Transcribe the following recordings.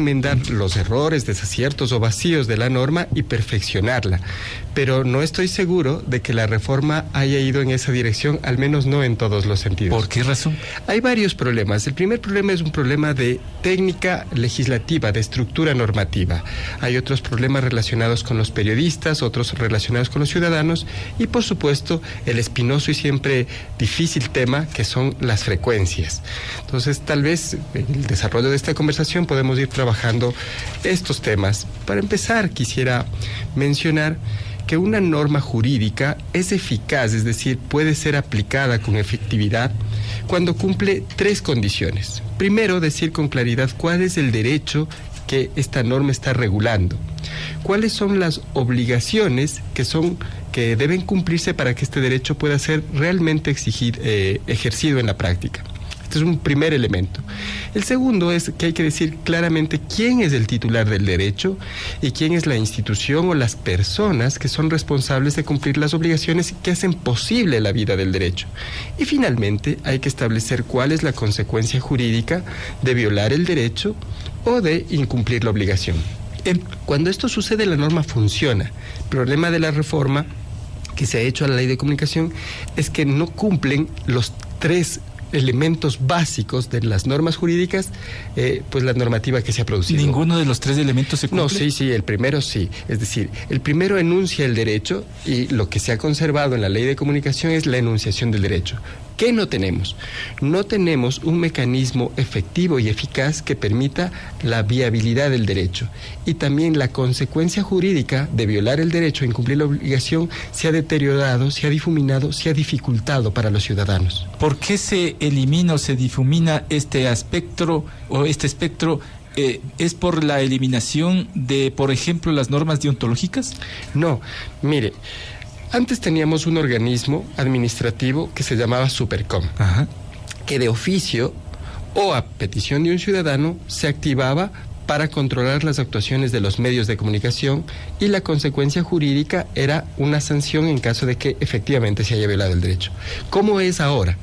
enmendar los errores, desaciertos o vacíos de la norma y perfeccionarla, pero no estoy seguro de que la reforma haya ido en esa dirección, al menos no en todos los sentidos. ¿Por qué razón? Hay varios problemas. El primer problema es un problema de técnica legislativa, de estructura normativa. Hay otros problemas relacionados con los periodistas, otros relacionados con los ciudadanos y, por supuesto, el espinoso y siempre difícil tema que son las frecuencias. Entonces, tal vez en el desarrollo de esta conversación podemos ir trabajando estos temas. Para empezar, quisiera mencionar que una norma jurídica es eficaz, es decir, puede ser aplicada con efectividad cuando cumple tres condiciones. Primero, decir con claridad cuál es el derecho que esta norma está regulando, cuáles son las obligaciones que deben cumplirse para que este derecho pueda ser realmente ejercido en la práctica. Este es un primer elemento. El segundo es que hay que decir claramente quién es el titular del derecho y quién es la institución o las personas que son responsables de cumplir las obligaciones que hacen posible la vida del derecho. Y finalmente hay que establecer cuál es la consecuencia jurídica de violar el derecho o de incumplir la obligación. Cuando esto sucede, la norma funciona. El problema de la reforma que se ha hecho a la ley de comunicación es que no cumplen los tres elementos básicos de las normas jurídicas, pues la normativa que se ha producido. ¿Ninguno de los tres elementos se cumple? No, sí, el primero sí. Es decir, el primero enuncia el derecho y lo que se ha conservado en la ley de comunicación es la enunciación del derecho. ¿Qué no tenemos? No tenemos un mecanismo efectivo y eficaz que permita la viabilidad del derecho. Y también la consecuencia jurídica de violar el derecho, incumplir la obligación, se ha deteriorado, se ha difuminado, se ha dificultado para los ciudadanos. ¿Por qué se elimina o se difumina este espectro? ¿Es por la eliminación de, por ejemplo, las normas deontológicas? No, mire, antes teníamos un organismo administrativo que se llamaba Supercom, que de oficio o a petición de un ciudadano se activaba para controlar las actuaciones de los medios de comunicación y la consecuencia jurídica era una sanción en caso de que efectivamente se haya violado el derecho. ¿Cómo es ahora?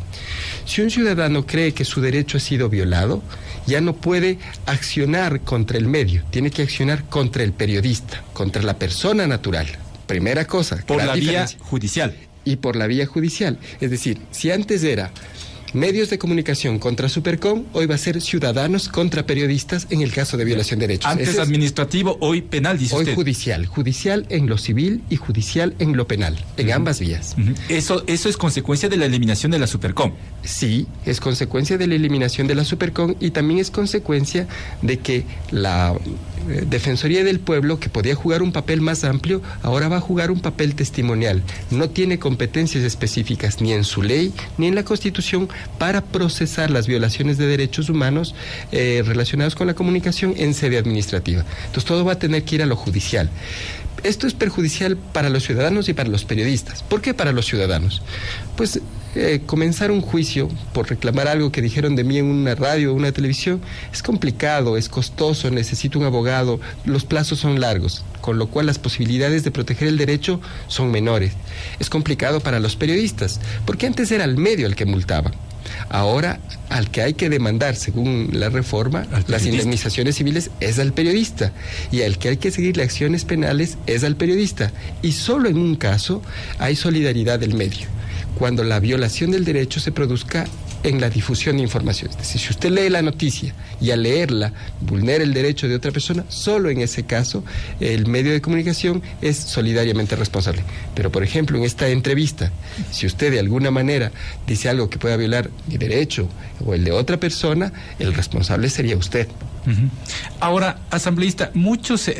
Si un ciudadano cree que su derecho ha sido violado, ya no puede accionar contra el medio, tiene que accionar contra el periodista, contra la persona natural. Primera cosa. Por la vía judicial. Y por la vía judicial. Es decir, si antes era medios de comunicación contra Supercom, hoy va a ser ciudadanos contra periodistas en el caso de violación de derechos. Antes administrativo, hoy penal, dice usted. Hoy judicial. Judicial en lo civil y judicial en lo penal, en ambas vías. Eso es consecuencia de la eliminación de la Supercom. Sí, es consecuencia de la eliminación de la Supercom y también es consecuencia de que la Defensoría del Pueblo, que podía jugar un papel más amplio, ahora va a jugar un papel testimonial. No tiene competencias específicas ni en su ley ni en la Constitución para procesar las violaciones de derechos humanos relacionados con la comunicación en sede administrativa. Entonces todo va a tener que ir a lo judicial. Esto es perjudicial para los ciudadanos y para los periodistas. ¿Por qué para los ciudadanos? Pues comenzar un juicio por reclamar algo que dijeron de mí en una radio o una televisión es complicado, es costoso, necesito un abogado, los plazos son largos, con lo cual las posibilidades de proteger el derecho son menores. Es complicado para los periodistas, porque antes era el medio el que multaba. Ahora, al que hay que demandar, según la reforma, las indemnizaciones civiles es al periodista, y al que hay que seguirle acciones penales es al periodista. Y solo en un caso hay solidaridad del medio, cuando la violación del derecho se produzca en la difusión de información. Es decir, si usted lee la noticia y al leerla vulnera el derecho de otra persona, solo en ese caso el medio de comunicación es solidariamente responsable. Pero, por ejemplo, en esta entrevista, si usted de alguna manera dice algo que pueda violar mi derecho o el de otra persona, el responsable sería usted. Ahora, asambleísta, mucho se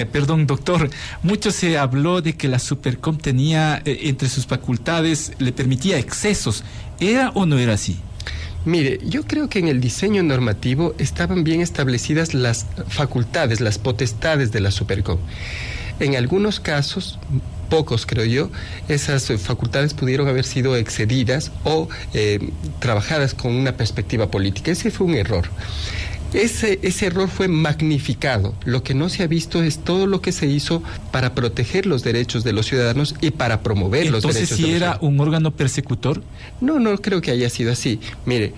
habló de que la Supercom tenía entre sus facultades, le permitía excesos. ¿Era o no era así? Mire, yo creo que en el diseño normativo estaban bien establecidas las facultades, las potestades de la Supercom. En algunos casos, pocos creo yo, esas facultades pudieron haber sido excedidas o trabajadas con una perspectiva política. Ese fue un error. Ese error fue magnificado. Lo que no se ha visto es todo lo que se hizo para proteger los derechos de los ciudadanos y para promover los derechos de los ciudadanos. ¿Entonces sí era un órgano persecutor? No creo que haya sido así. Mire,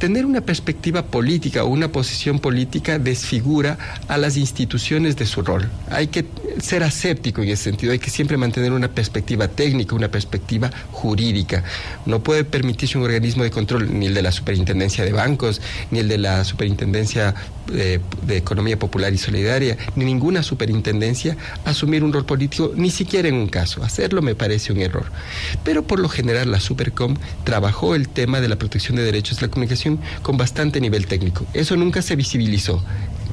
tener una perspectiva política o una posición política desfigura a las instituciones de su rol. Hay que ser aséptico en ese sentido, hay que siempre mantener una perspectiva técnica, una perspectiva jurídica. No puede permitirse un organismo de control, ni el de la Superintendencia de Bancos, ni el de la Superintendencia de Economía Popular y Solidaria, ni ninguna superintendencia asumir un rol político, ni siquiera en un caso. Hacerlo me parece un error. Pero por lo general la Supercom trabajó el tema de la protección de derechos de la comunicación con bastante nivel técnico. Eso nunca se visibilizó.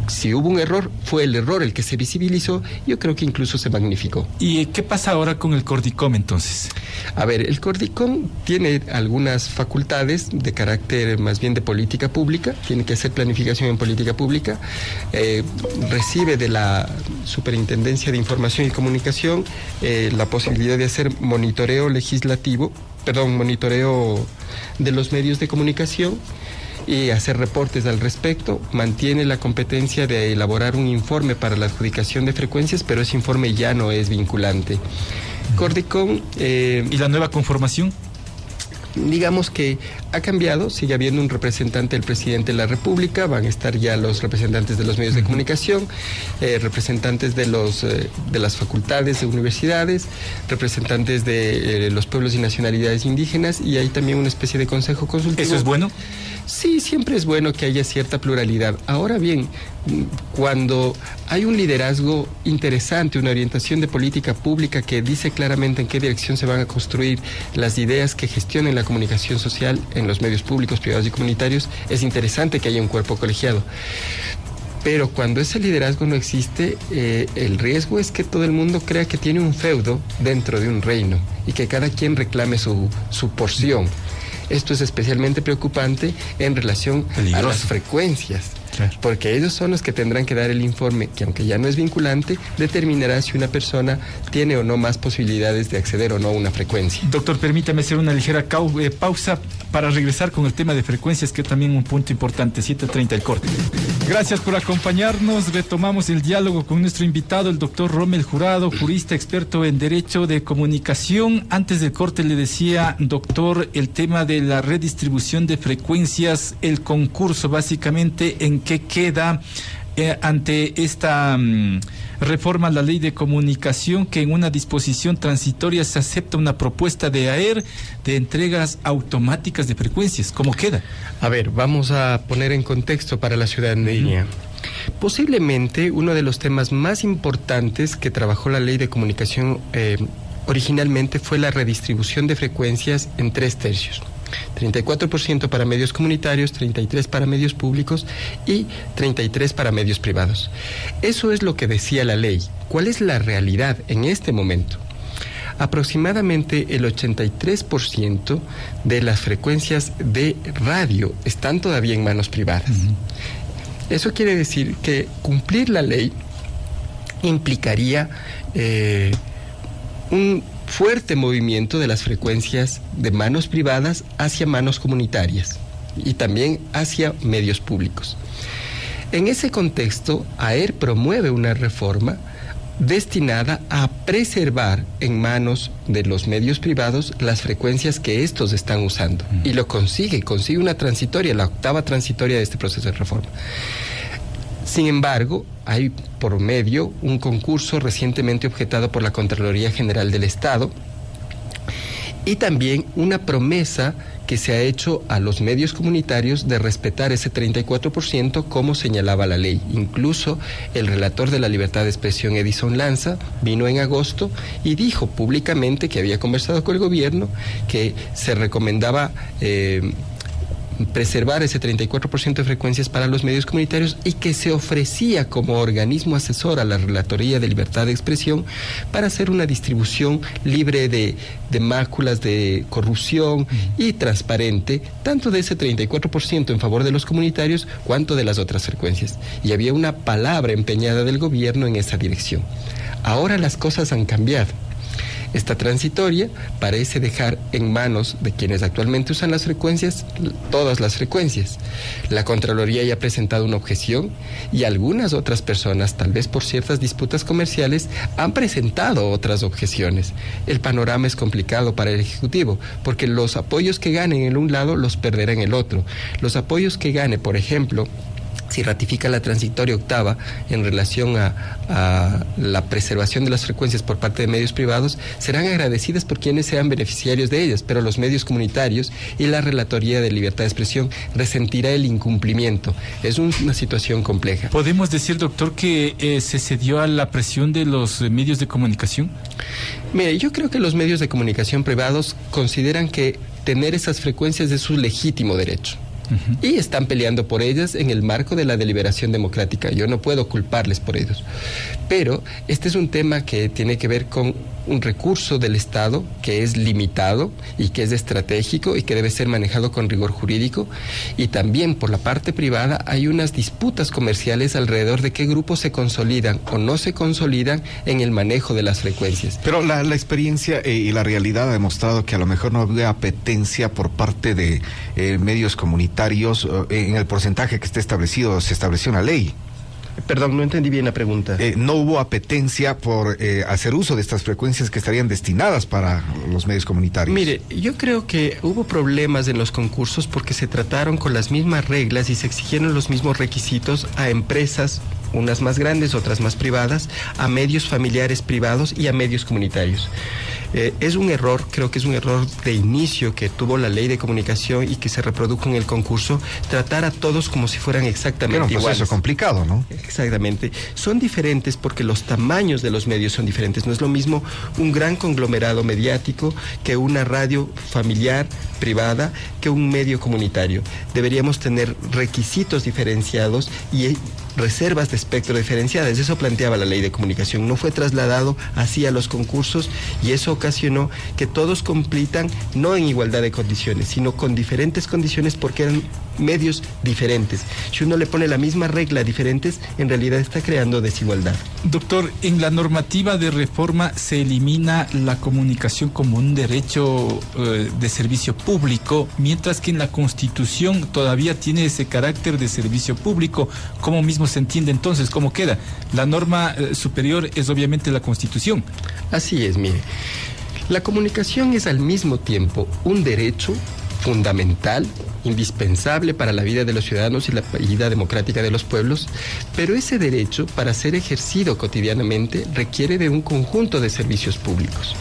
Si hubo un error, fue el error el que se visibilizó, yo creo que incluso se magnificó. ¿Y qué pasa ahora con el Cordicom entonces? A ver, el Cordicom tiene algunas facultades de carácter más bien de política pública, tiene que hacer planificación en política pública, recibe de la Superintendencia de Información y Comunicación la posibilidad de hacer monitoreo de los medios de comunicación y hacer reportes al respecto. Mantiene la competencia de elaborar un informe para la adjudicación de frecuencias, pero ese informe ya no es vinculante. Cordicom... ¿Y la nueva conformación? Digamos que ha cambiado, sigue habiendo un representante del presidente de la República, van a estar ya los representantes de los medios de comunicación, representantes de las facultades de universidades, representantes de los pueblos y nacionalidades indígenas, y hay también una especie de consejo consultivo. ¿Eso es bueno? Sí, siempre es bueno que haya cierta pluralidad. Ahora bien, cuando hay un liderazgo interesante, una orientación de política pública que dice claramente en qué dirección se van a construir las ideas que gestionen la comunicación social en los medios públicos, privados y comunitarios, es interesante que haya un cuerpo colegiado. Pero cuando ese liderazgo no existe, el riesgo es que todo el mundo crea que tiene un feudo dentro de un reino y que cada quien reclame su porción. Esto es especialmente preocupante en relación a las frecuencias. Claro. Porque ellos son los que tendrán que dar el informe, que aunque ya no es vinculante, determinará si una persona tiene o no más posibilidades de acceder o no a una frecuencia. Doctor, permítame hacer una ligera pausa para regresar con el tema de frecuencias, que es también un punto importante. 7:30 el corte. Gracias por acompañarnos. Retomamos el diálogo con nuestro invitado, el doctor Rommel Jurado, jurista experto en Derecho de Comunicación. Antes del corte le decía, doctor, el tema de la redistribución de frecuencias, el concurso básicamente, ¿en qué queda ante esta reforma a la ley de comunicación, que en una disposición transitoria se acepta una propuesta de AER de entregas automáticas de frecuencias? ¿Cómo queda? A ver, vamos a poner en contexto para la ciudadanía. Posiblemente uno de los temas más importantes que trabajó la ley de comunicación originalmente fue la redistribución de frecuencias en 3/3. 34% para medios comunitarios, 33% para medios públicos y 33% para medios privados. Eso es lo que decía la ley. ¿Cuál es la realidad en este momento? Aproximadamente el 83% de las frecuencias de radio están todavía en manos privadas. Eso quiere decir que cumplir la ley implicaría un fuerte movimiento de las frecuencias de manos privadas hacia manos comunitarias y también hacia medios públicos. En ese contexto, AER promueve una reforma destinada a preservar en manos de los medios privados las frecuencias que estos están usando. Y lo consigue una transitoria, la 8ª transitoria de este proceso de reforma. Sin embargo, hay por medio un concurso recientemente objetado por la Contraloría General del Estado y también una promesa que se ha hecho a los medios comunitarios de respetar ese 34% como señalaba la ley. Incluso el relator de la libertad de expresión, Edison Lanza, vino en agosto y dijo públicamente que había conversado con el gobierno, que se recomendaba preservar ese 34% de frecuencias para los medios comunitarios y que se ofrecía como organismo asesor a la Relatoría de Libertad de Expresión para hacer una distribución libre de máculas de corrupción y transparente, tanto de ese 34% en favor de los comunitarios cuanto de las otras frecuencias. Y había una palabra empeñada del gobierno en esa dirección. Ahora las cosas han cambiado. Esta transitoria parece dejar en manos de quienes actualmente usan las frecuencias, todas las frecuencias. La Contraloría ya ha presentado una objeción y algunas otras personas, tal vez por ciertas disputas comerciales, han presentado otras objeciones. El panorama es complicado para el Ejecutivo, porque los apoyos que ganen en un lado los perderá en el otro. Los apoyos que gane, por ejemplo, si ratifica la transitoria octava en relación a la preservación de las frecuencias por parte de medios privados, serán agradecidas por quienes sean beneficiarios de ellas, pero los medios comunitarios y la Relatoría de Libertad de Expresión resentirá el incumplimiento. Es una situación compleja. ¿Podemos decir, doctor, que se cedió a la presión de los medios de comunicación? Mire, yo creo que los medios de comunicación privados consideran que tener esas frecuencias es su legítimo derecho. Y están peleando por ellas en el marco de la deliberación democrática. Yo no puedo culparles por ellos. Pero este es un tema que tiene que ver con un recurso del Estado que es limitado y que es estratégico y que debe ser manejado con rigor jurídico. Y también por la parte privada hay unas disputas comerciales alrededor de qué grupos se consolidan o no se consolidan en el manejo de las frecuencias. Pero la experiencia y la realidad ha demostrado que a lo mejor no había apetencia por parte de medios comunitarios en el porcentaje que esté establecido, se estableció en la ley. Perdón, no entendí bien la pregunta. No hubo apetencia por hacer uso de estas frecuencias que estarían destinadas para los medios comunitarios. Mire, yo creo que hubo problemas en los concursos porque se trataron con las mismas reglas y se exigieron los mismos requisitos a empresas, unas más grandes, otras más privadas, a medios familiares privados y a medios comunitarios. Es un error, creo que es un error de inicio que tuvo la ley de comunicación y que se reprodujo en el concurso, tratar a todos como si fueran exactamente iguales. Era un proceso complicado, ¿no? Exactamente. Son diferentes porque los tamaños de los medios son diferentes. No es lo mismo un gran conglomerado mediático que una radio familiar, privada, que un medio comunitario. Deberíamos tener requisitos diferenciados y reservas de espectro diferenciadas. Eso planteaba la ley de comunicación. No fue trasladado así a los concursos y eso ocasionó que todos compitan no en igualdad de condiciones, sino con diferentes condiciones porque eran medios diferentes. Si uno le pone la misma regla a diferentes, en realidad está creando desigualdad. Doctor, en la normativa de reforma se elimina la comunicación como un derecho de servicio público, mientras que en la Constitución todavía tiene ese carácter de servicio público. ¿Cómo mismo se entiende entonces? ¿Cómo queda? La norma superior es obviamente la Constitución. Así es, mire. La comunicación es al mismo tiempo un derecho fundamental, indispensable para la vida de los ciudadanos y la vida democrática de los pueblos, pero ese derecho, para ser ejercido cotidianamente, requiere de un conjunto de servicios públicos,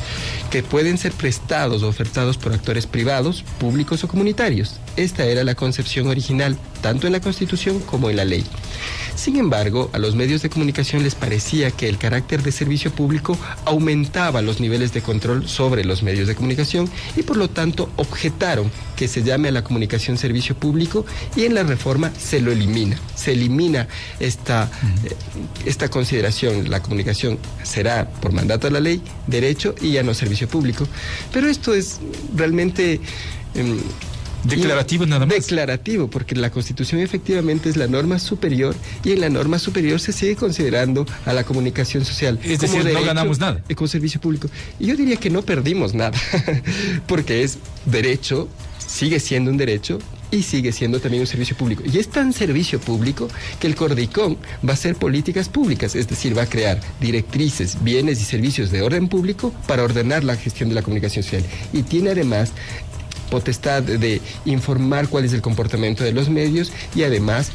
que pueden ser prestados o ofertados por actores privados, públicos o comunitarios. Esta era la concepción original, tanto en la Constitución como en la ley. Sin embargo, a los medios de comunicación les parecía que el carácter de servicio público aumentaba los niveles de control sobre los medios de comunicación y por lo tanto objetaron que se llame a la comunicación servicio público y en la reforma se lo elimina. Se elimina esta consideración. La comunicación será, por mandato de la ley, derecho y ya no servicio público. Pero esto es realmente... declarativo nada más. Declarativo, porque la Constitución efectivamente es la norma superior y en la norma superior se sigue considerando a la comunicación social. Es decir, no ganamos nada. Como servicio público. Y yo diría que no perdimos nada, porque es derecho, sigue siendo un derecho y sigue siendo también un servicio público. Y es tan servicio público que el Cordicom va a hacer políticas públicas, es decir, va a crear directrices, bienes y servicios de orden público para ordenar la gestión de la comunicación social. Y tiene además potestad de informar cuál es el comportamiento de los medios y además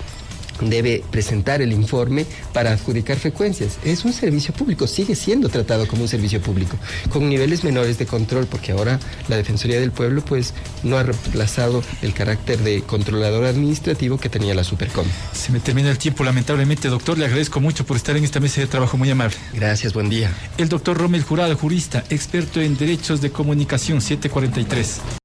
debe presentar el informe para adjudicar frecuencias. Es un servicio público, sigue siendo tratado como un servicio público, con niveles menores de control, porque ahora la Defensoría del Pueblo pues no ha reemplazado el carácter de controlador administrativo que tenía la Supercom. Se me termina el tiempo, lamentablemente, doctor. Le agradezco mucho por estar en esta mesa de trabajo, muy amable. Gracias, buen día. El doctor Rommel Jurado, jurista, experto en derechos de comunicación, 743.